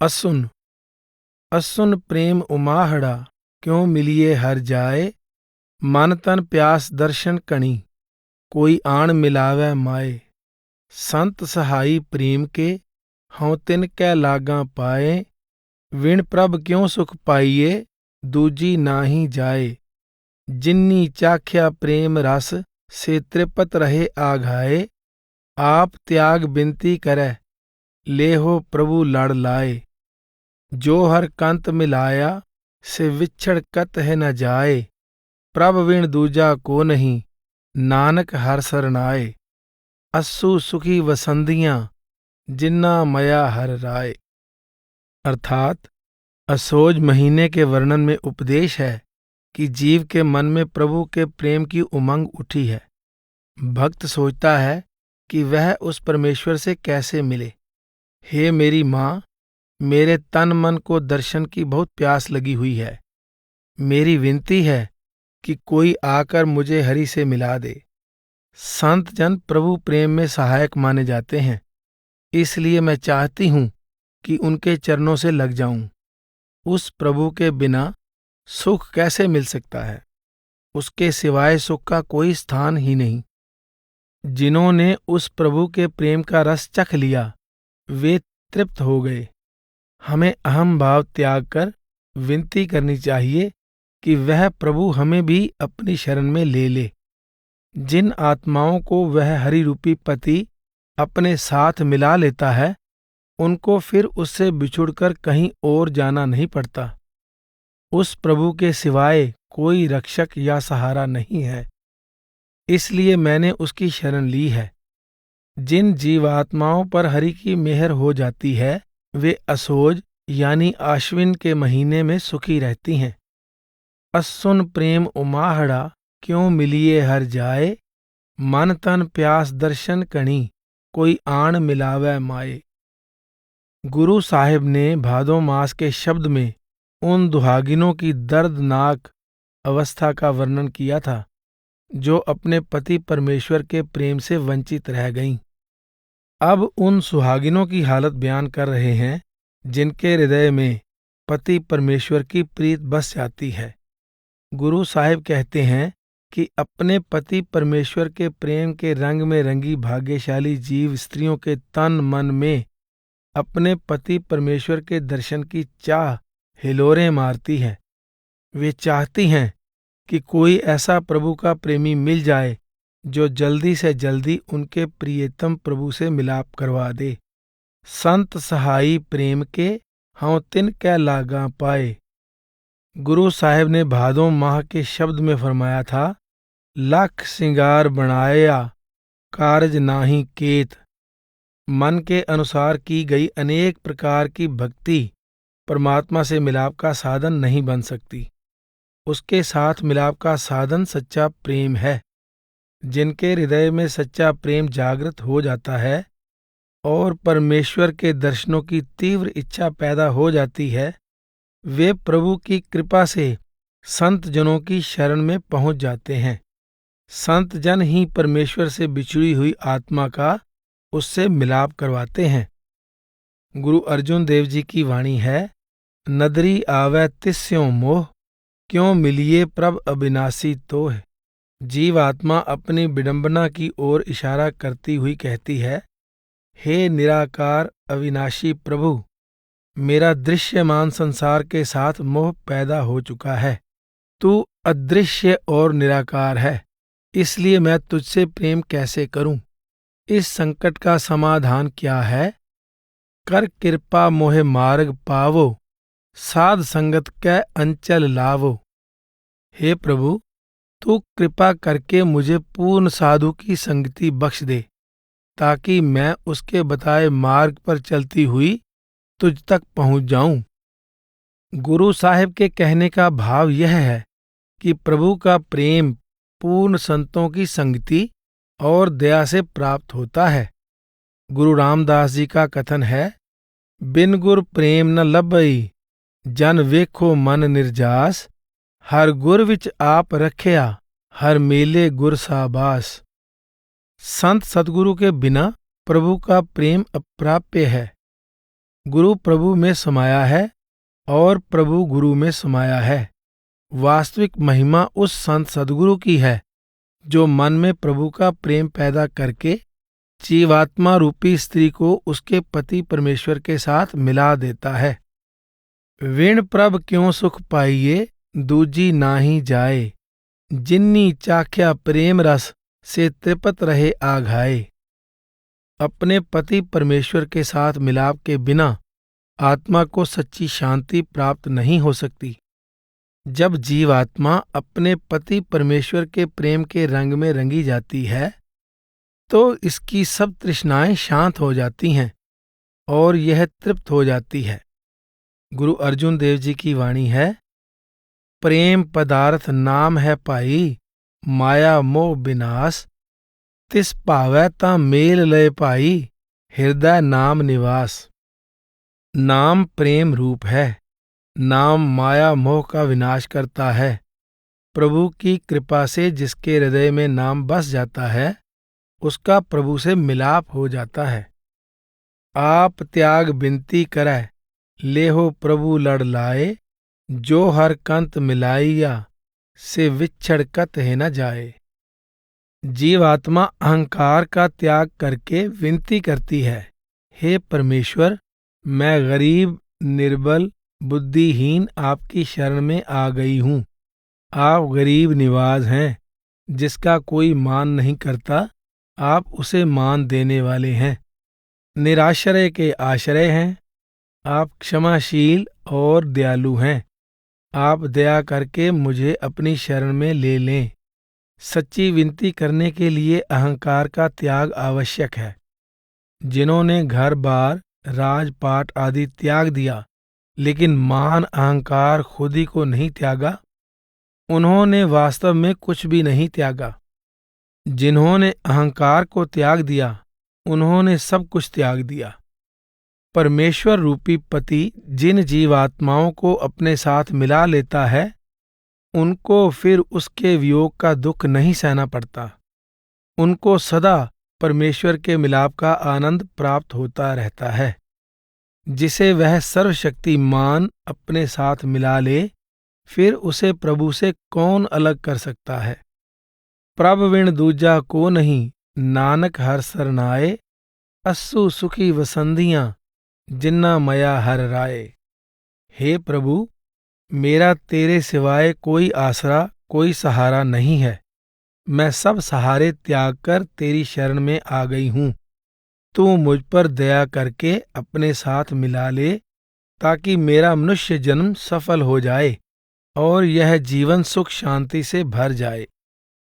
असुन असुन प्रेम उमाहड़ा, क्यों मिलिए हर जाए। मन तन प्यास दर्शन कणी, कोई आण मिलावै माए। संत सहाई प्रेम के, हਉ तिन कै लागा पाए। विण प्रभ क्यों सुख पाइए, दूजी नाहीं जाए। जिन्नी चाख्या प्रेम रस, से तृपत रहे आघाए। आप त्याग बिनती करै, लेहो प्रभु लड़ लाए। जो हर कंत मिलाया, से विछड़ कत है न जाए। प्रभ विण दूजा को नहीं, नानक हर सरनाए। अस्सु सुखी वसंदियां, जिन्ना मया हर राय। अर्थात असोज महीने के वर्णन में उपदेश है कि जीव के मन में प्रभु के प्रेम की उमंग उठी है। भक्त सोचता है कि वह उस परमेश्वर से कैसे मिले। हे मेरी माँ, मेरे तन मन को दर्शन की बहुत प्यास लगी हुई है। मेरी विनती है कि कोई आकर मुझे हरि से मिला दे। संत जन प्रभु प्रेम में सहायक माने जाते हैं, इसलिए मैं चाहती हूं कि उनके चरणों से लग जाऊं। उस प्रभु के बिना सुख कैसे मिल सकता है। उसके सिवाय सुख का कोई स्थान ही नहीं। जिन्होंने उस प्रभु के प्रेम का रस चख लिया, वे तृप्त हो गए। हमें अहम भाव त्याग कर विनती करनी चाहिए कि वह प्रभु हमें भी अपनी शरण में ले ले। जिन आत्माओं को वह हरि रूपी पति अपने साथ मिला लेता है, उनको फिर उससे बिछुड़कर कहीं और जाना नहीं पड़ता। उस प्रभु के सिवाय कोई रक्षक या सहारा नहीं है, इसलिए मैंने उसकी शरण ली है। जिन जीवात्माओं पर हरि की मेहर हो जाती है, वे असोज यानी आश्विन के महीने में सुखी रहती हैं। अस्सुन प्रेम उमाहड़ा, क्यों मिलिए हर जाए। मन तन प्यास दर्शन कणी, कोई आण मिलावै माए। गुरु साहिब ने भादो मास के शब्द में उन दुहागिनों की दर्दनाक अवस्था का वर्णन किया था जो अपने पति परमेश्वर के प्रेम से वंचित रह गईं। अब उन सुहागिनों की हालत बयान कर रहे हैं जिनके हृदय में पति परमेश्वर की प्रीत बस जाती है। गुरु साहिब कहते हैं कि अपने पति परमेश्वर के प्रेम के रंग में रंगी भाग्यशाली जीव स्त्रियों के तन मन में अपने पति परमेश्वर के दर्शन की चाह हिलोरें मारती है। वे चाहती हैं कि कोई ऐसा प्रभु का प्रेमी मिल जाए जो जल्दी से जल्दी उनके प्रियतम प्रभु से मिलाप करवा दे। संत सहाई प्रेम के, हਉ तिन कै लागा पाए। गुरु साहिब ने भादों माह के शब्द में फरमाया था, लख सिंगार बनाया कारज नाही केत। मन के अनुसार की गई अनेक प्रकार की भक्ति परमात्मा से मिलाप का साधन नहीं बन सकती। उसके साथ मिलाप का साधन सच्चा प्रेम है। जिनके हृदय में सच्चा प्रेम जागृत हो जाता है और परमेश्वर के दर्शनों की तीव्र इच्छा पैदा हो जाती है, वे प्रभु की कृपा से संत जनों की शरण में पहुंच जाते हैं। संत जन ही परमेश्वर से बिछड़ी हुई आत्मा का उससे मिलाप करवाते हैं। गुरु अर्जुन देव जी की वाणी है, नदरी आवै तिस्यों मोह, क्यों मिलिए प्रभ अविनाशी तोह। जीव आत्मा अपनी विडंबना की ओर इशारा करती हुई कहती है, हे निराकार अविनाशी प्रभु, मेरा दृश्यमान संसार के साथ मोह पैदा हो चुका है। तू अदृश्य और निराकार है, इसलिए मैं तुझसे प्रेम कैसे करूं। इस संकट का समाधान क्या है। कर कृपा मोहे मार्ग पावो, साध संगत कै अंचल लावो। हे प्रभु, तू कृपा करके मुझे पूर्ण साधु की संगति बख्श दे, ताकि मैं उसके बताए मार्ग पर चलती हुई तुझ तक पहुंच जाऊं। गुरु साहिब के कहने का भाव यह है कि प्रभु का प्रेम पूर्ण संतों की संगति और दया से प्राप्त होता है। गुरु रामदास जी का कथन है, बिन गुर प्रेम न लभई, जन वेखो मन निर्जास। हर गुर विच आप रखिया, हर मेले गुर साबास। संत सतगुरु के बिना प्रभु का प्रेम अप्राप्य है। गुरु प्रभु में समाया है और प्रभु गुरु में समाया है। वास्तविक महिमा उस संत सदगुरु की है जो मन में प्रभु का प्रेम पैदा करके जीवात्मा रूपी स्त्री को उसके पति परमेश्वर के साथ मिला देता है। विण प्रभ क्यों सुख पाइये दूजी नाही जाए, जिन्नी चाख्या प्रेम रस से तृपत रहे आघाए। अपने पति परमेश्वर के साथ मिलाप के बिना आत्मा को सच्ची शांति प्राप्त नहीं हो सकती। जब जीवात्मा अपने पति परमेश्वर के प्रेम के रंग में रंगी जाती है तो इसकी सब तृष्णाएं शांत हो जाती हैं और यह तृप्त हो जाती है। गुरु अर्जुन देव जी की वाणी है, प्रेम पदार्थ नाम है पाई, माया मोह विनाश, तिस पावै ता मेल लय पाई, हृदय नाम निवास। नाम प्रेम रूप है। नाम माया मोह का विनाश करता है। प्रभु की कृपा से जिसके हृदय में नाम बस जाता है उसका प्रभु से मिलाप हो जाता है। आप त्याग बिनती करै, लेहो प्रभु लड़ लाए, जो हर कंत मिलाइया, से विछड़ कत है न जाए। जीवात्मा अहंकार का त्याग करके विनती करती है, हे परमेश्वर, मैं गरीब निर्बल बुद्धिहीन आपकी शरण में आ गई हूँ। आप गरीब निवाज हैं, जिसका कोई मान नहीं करता, आप उसे मान देने वाले हैं। निराश्रय के आश्रय हैं, आप क्षमाशील और दयालु हैं। आप दया करके मुझे अपनी शरण में ले लें। सच्ची विनती करने के लिए अहंकार का त्याग आवश्यक है। जिन्होंने घर बार राजपाट आदि त्याग दिया लेकिन मान अहंकार खुद ही को नहीं त्यागा, उन्होंने वास्तव में कुछ भी नहीं त्यागा। जिन्होंने अहंकार को त्याग दिया उन्होंने सब कुछ त्याग दिया। परमेश्वर रूपी पति जिन जीवात्माओं को अपने साथ मिला लेता है उनको फिर उसके वियोग का दुख नहीं सहना पड़ता। उनको सदा परमेश्वर के मिलाप का आनंद प्राप्त होता रहता है। जिसे वह सर्वशक्तिमान अपने साथ मिला ले, फिर उसे प्रभु से कौन अलग कर सकता है। प्रभ विण दूजा को नहीं, नानक हर सरनाए, अस्सु सुखी वसंधियां, जिन्ना मया हर राय। हे प्रभु, मेरा तेरे सिवाय कोई आसरा कोई सहारा नहीं है। मैं सब सहारे त्याग कर तेरी शरण में आ गई हूँ। तू मुझ पर दया करके अपने साथ मिला ले, ताकि मेरा मनुष्य जन्म सफल हो जाए और यह जीवन सुख शांति से भर जाए।